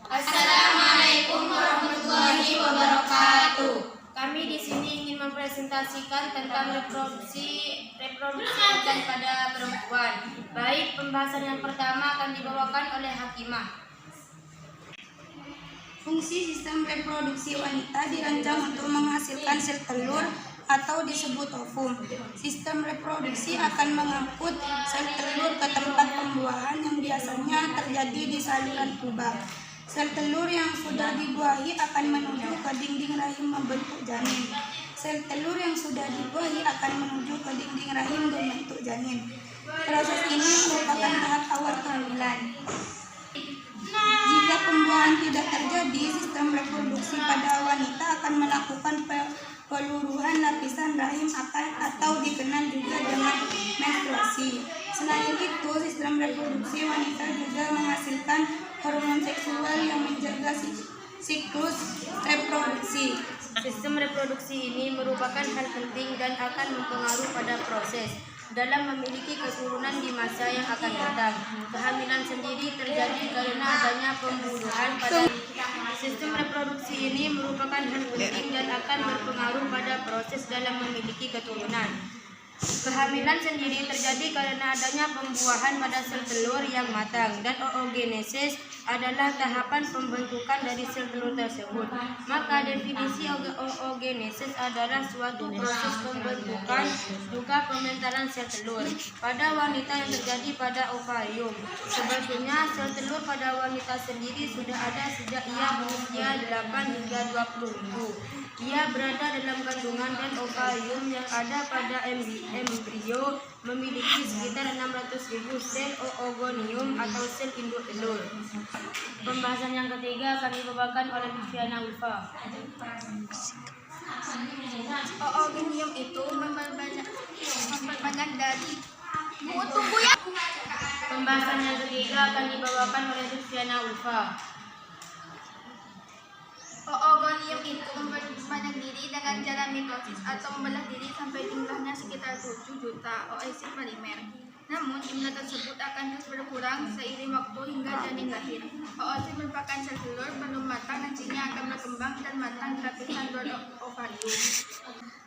Assalamualaikum warahmatullahi wabarakatuh. Kami di sini ingin mempresentasikan tentang reproduksi organ pada perempuan. Baik, pembahasan yang pertama akan dibawakan oleh Hakimah. Fungsi sistem reproduksi wanita dirancang untuk menghasilkan sel telur atau disebut ovum. Sistem reproduksi akan mengangkut sel telur ke tempat pembuahan yang biasanya terjadi di saluran puba. Sel telur yang sudah dibuahi akan menuju ke dinding rahim membentuk janin. Sel telur yang sudah dibuahi akan menuju ke dinding rahim membentuk janin. Proses ini merupakan tahap awal kehamilan. Jika pembuahan tidak terjadi, sistem reproduksi pada wanita akan melakukan peluruhan lapisan rahim atau dikenal juga dengan menstruasi. Selain itu, sistem reproduksi wanita juga menghasilkan hormon seksual yang menjaga siklus reproduksi. Sistem reproduksi ini merupakan hal penting dan akan mempengaruhi pada proses dalam memiliki keturunan di masa yang akan datang. Kehamilan sendiri terjadi karena adanya pembunuhan pada sistem reproduksi ini merupakan hal penting dan akan berpengaruh pada proses dalam memiliki keturunan. Kehamilan sendiri terjadi karena adanya pembuahan pada sel telur yang matang, dan oogenesis adalah tahapan pembentukan dari sel telur tersebut. Maka definisi oogenesis adalah suatu proses pembentukan juga pementaran sel telur pada wanita yang terjadi pada ovarium. Sebetulnya sel telur pada wanita sendiri sudah ada sejak ia berusia 8 hingga 20 minggu. Ia berada dalam kandungan, dan ovarium yang ada pada embrio memiliki sekitar 600.000 sel oogonium atau sel induk telur. Pembahasan yang ketiga akan dibawakan oleh Viviana Ulfa. Oogonium itu memperbanyak dari Pembahasan yang ketiga akan dibawakan oleh Viviana Ulfa. Oogonium itu memperbanyak diri dengan cara mitosis atau membelah diri sampai jumlahnya sekitar 7 juta oosit polimer. Namun, jumlah tersebut akan terus berkurang seiring waktu hingga janin lahir. Oosit merupakan sel telur belum matang, nantinya akan berkembang dan matang di lapisan luar ovarium.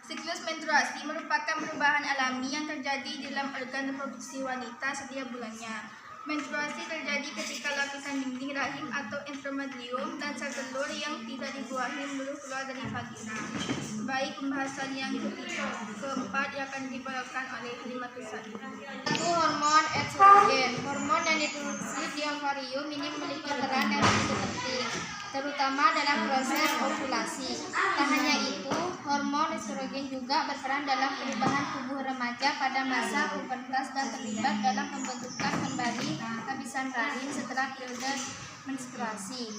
Siklus menstruasi merupakan perubahan alami yang terjadi dalam organ reproduksi wanita setiap bulannya. Menstruasi terjadi ketika lapisan dinding rahim atau endometrium dan sel telur yang tidak dibuahi belum keluar dari vagina. Baik, pembahasan yang keempat yang akan dibawakan oleh Halimatus Sa'di. Hormon estrogen. Hormon yang diproduksi di ovarium ini memiliki peran yang begitu penting, terutama dalam proses ovulasi. Tak hanya itu, hormon estrogen juga berperan dalam perubahan tubuh remaja pada masa pubertas dan terlibat dalam pembentukan kembali lapisan rahim setelah periode menstruasi.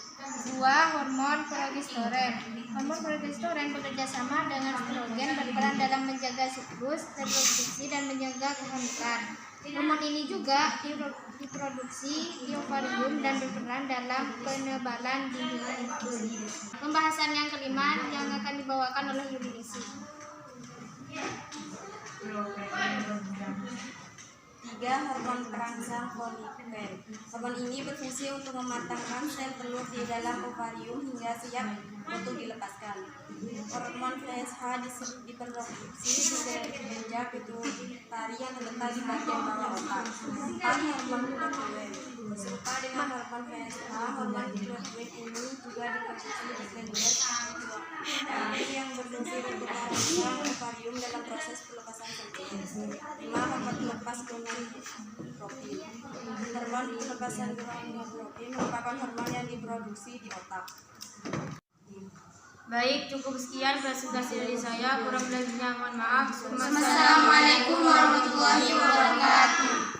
2. Hormon progesteron. Hormon progesteron bekerja sama dengan estrogen berperan dalam menjaga siklus reproduksi dan menjaga kehamilan. Hormon ini juga diproduksi di ovarium dan berperan dalam penebalan dinding rahim. Pembahasan yang kelima yang akan dibawakan oleh Yudhisi. 3. Hormon perangsang folikel. Hormon ini berfungsi untuk mematangkan sel telur di dalam ovarium hingga siap untuk dilepaskan. Hormon FSH diproduksi di sel kelenjar pituitari yang terletak di bagian bawah otak. 4. Hormon tiroid. Serupa dengan hormon FSH, hormon tiroid ini juga diproduksi di kelenjar pituitari yang berfungsi untuk merangsang ovarium dalam proses pelepasan sel telur. 5. Hormon pelepas gonadotropin. Hormon pelepasan gonadotropin merupakan hormon yang diproduksi di otak. Baik, cukup sekian presentasi dari saya. Kurang lebihnya mohon maaf. Assalamualaikum warahmatullahi wabarakatuh.